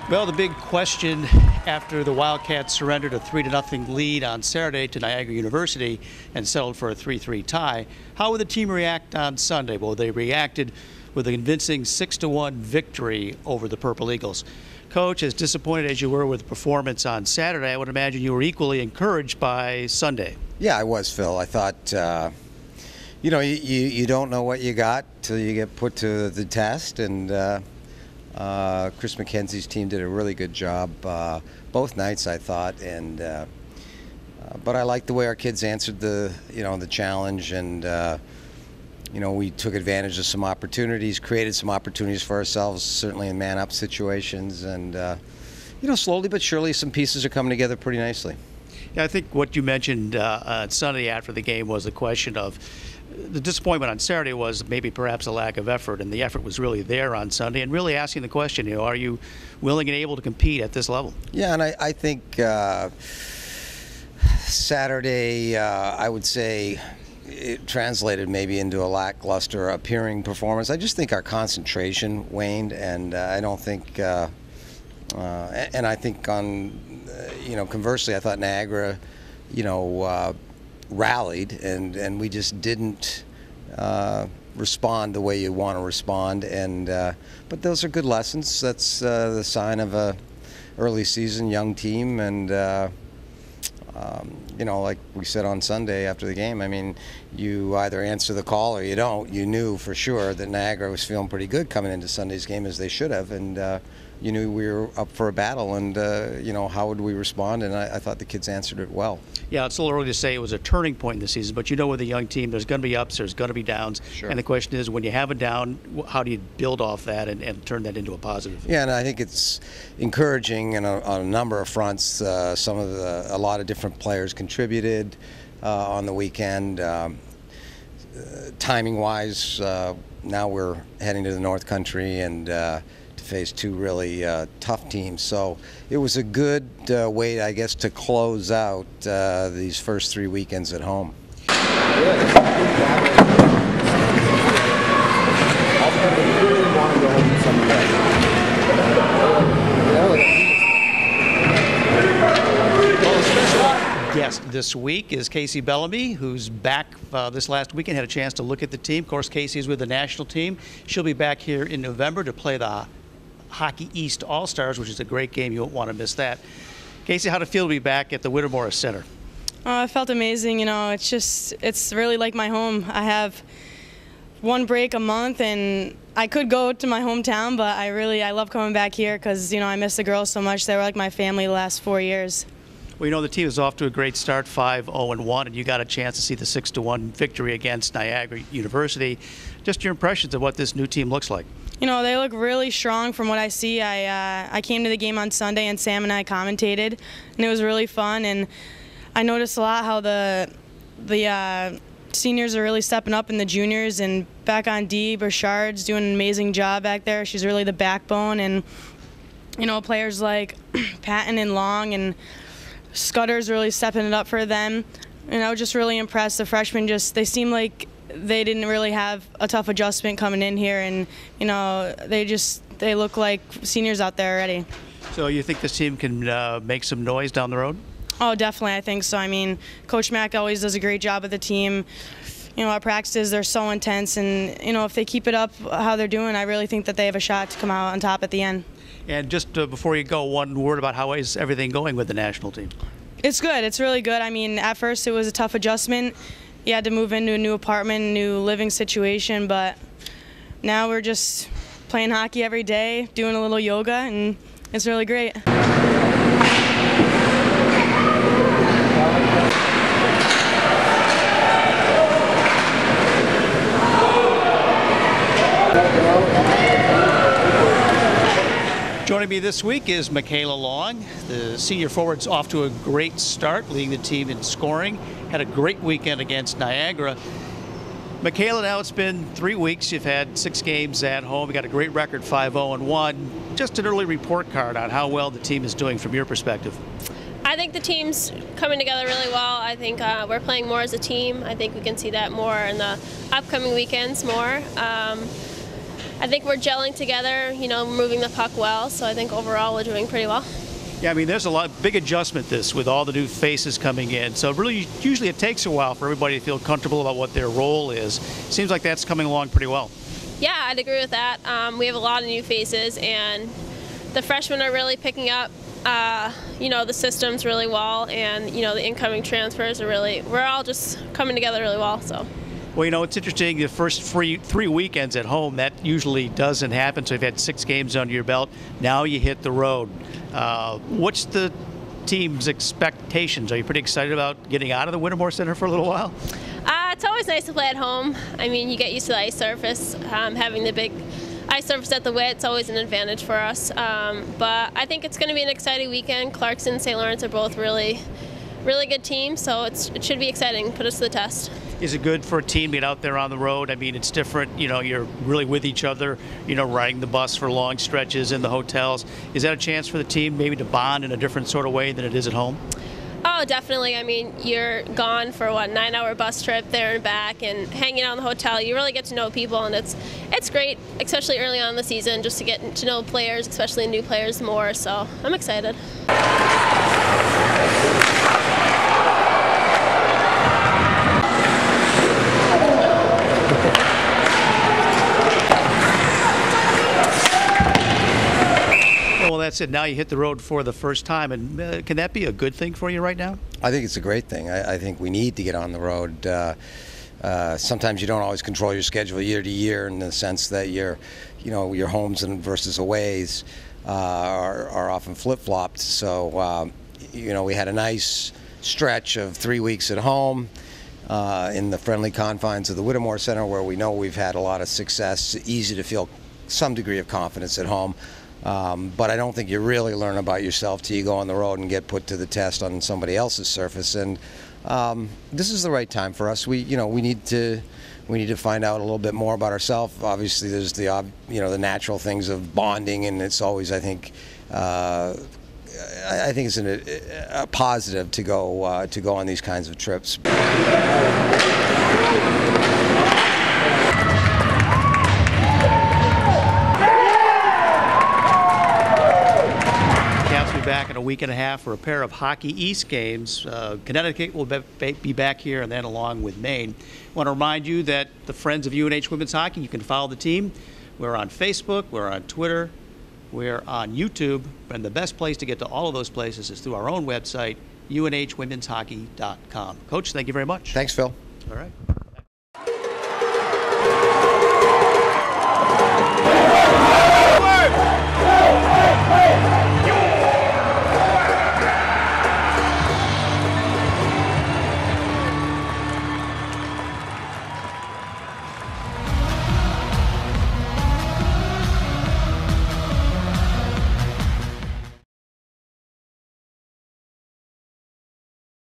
Well, the big question after the Wildcats surrendered a 3-0 lead on Saturday to Niagara University and settled for a 3-3 tie, how would the team react on Sunday? Well, they reacted with a convincing 6-1 victory over the Purple Eagles. Coach, as disappointed as you were with the performance on Saturday, I would imagine you were equally encouraged by Sunday. Yeah, I was, Phil. I thought, you don't know what you got till you get put to the test, and Chris McKenzie's team did a really good job both nights, I thought, and but I liked the way our kids answered the challenge, and we took advantage of some opportunities, created some opportunities for ourselves, certainly in man-up situations, and slowly but surely some pieces are coming together pretty nicely. Yeah, I think what you mentioned on Sunday after the game was the question of the disappointment on Saturday was maybe perhaps a lack of effort, and the effort was really there on Sunday, and really asking the question, are you willing and able to compete at this level? Yeah, and I think Saturday, I would say, it translated maybe into a lackluster appearing performance. I just think our concentration waned, and I don't think, and I think conversely, I thought Niagara, rallied, and we just didn't respond the way you want to respond. And but those are good lessons. That's the sign of a early season young team, and like we said on Sunday after the game, I mean, you either answer the call or you don't. You knew for sure that Niagara was feeling pretty good coming into Sunday's game, as they should have, and you knew we were up for a battle, and how would we respond, and I thought the kids answered it well. Yeah, it's a little early to say it was a turning point in the season, but with a young team, there's going to be ups, there's going to be downs. Sure. And the question is, when you have a down, how do you build off that and turn that into a positive? Yeah, and I think it's encouraging on a number of fronts. A lot of different players contributed on the weekend. Timing-wise, now we're heading to the North Country and to face two really tough teams. So it was a good way, I guess, to close out these first 3 weekends at home. Guest this week is Kacey Bellamy, who's back this last weekend, had a chance to look at the team. Of course, Kacey's with the national team. She'll be back here in November to play the Hockey East All-Stars, which is a great game. You won't want to miss that. Kacey, how'd it feel to be back at the Whittemore Morris Center? I felt amazing. It's really like my home. I have one break a month, and I could go to my hometown, but I love coming back here because, I miss the girls so much. They were like my family the last 4 years. Well, the team is off to a great start, 5-0-1, and you got a chance to see the 6-1 victory against Niagara University. Just your impressions of what this new team looks like. They look really strong from what I see. I came to the game on Sunday, and Sam and I commentated, and it was really fun. And I noticed a lot how the seniors are really stepping up in the juniors, and back on D, Burchard's doing an amazing job back there. She's really the backbone, and players like Patton and Long and Scudder's really stepping it up for them. And I was just really impressed. The freshmen they seem like they didn't really have a tough adjustment coming in here, and they look like seniors out there already. So you think this team can make some noise down the road? Oh, definitely, I think so. I mean, Coach Mack always does a great job with the team. Our practices, they're so intense, and if they keep it up how they're doing, I really think that they have a shot to come out on top at the end. And just before you go, one word about how is everything going with the national team? It's good. It's really good. I mean, at first it was a tough adjustment. You had to move into a new apartment, new living situation, but now we're just playing hockey every day, doing a little yoga, and it's really great. Joining me this week is Michaela Long. The senior forward's off to a great start, leading the team in scoring. Had a great weekend against Niagara. Michaela, now it's been 3 weeks. You've had 6 games at home. You got a great record, 5-0-1. Just an early report card on how well the team is doing from your perspective. I think the team's coming together really well. I think we're playing more as a team. I think we can see that more in the upcoming weekends more. I think we're gelling together, moving the puck well. So I think overall we're doing pretty well. Yeah, I mean, there's a big adjustment with all the new faces coming in. So really, usually it takes a while for everybody to feel comfortable about what their role is. Seems like that's coming along pretty well. Yeah, I'd agree with that. We have a lot of new faces, and the freshmen are really picking up, the systems really well, and, the incoming transfers we're all just coming together really well, so. Well, it's interesting, the first three weekends at home, that usually doesn't happen. So you've had 6 games under your belt. Now you hit the road. What's the team's expectations? Are you pretty excited about getting out of the Whittemore Center for a little while? It's always nice to play at home. I mean, you get used to the ice surface. Having the big ice surface at the Whit, it's always an advantage for us. But I think it's going to be an exciting weekend. Clarkson and St. Lawrence are both really good teams, so it should be exciting. Put us to the test. Is it good for a team to get out there on the road? I mean, it's different. You're really with each other, riding the bus for long stretches in the hotels. Is that a chance for the team maybe to bond in a different sort of way than it is at home? Oh, definitely. I mean, you're gone for 9-hour bus trip there and back, and hanging out in the hotel. You really get to know people, and it's great, especially early on in the season, just to get to know players, especially new players, more. So I'm excited. Well, that's it. Now you hit the road for the first time, and can that be a good thing for you right now? I think it's a great thing. I think we need to get on the road. Sometimes you don't always control your schedule year to year, in the sense that your homes and versus aways are often flip-flopped. So we had a nice stretch of 3 weeks at home in the friendly confines of the Whittemore Center, where we know we've had a lot of success. Easy to feel some degree of confidence at home. But I don't think you really learn about yourself till you go on the road and get put to the test on somebody else's surface. And this is the right time for us. We need to find out a little bit more about ourselves. Obviously, there's the natural things of bonding, and it's always, I think it's a positive to go on these kinds of trips. Back in a week and a half for a pair of Hockey East games. Connecticut will be back here, and then along with Maine. I want to remind you that the Friends of UNH Women's Hockey, you can follow the team. We're on Facebook, we're on Twitter, we're on YouTube, and the best place to get to all of those places is through our own website, unhwomenshockey.com. Coach, thank you very much. Thanks, Phil. All right.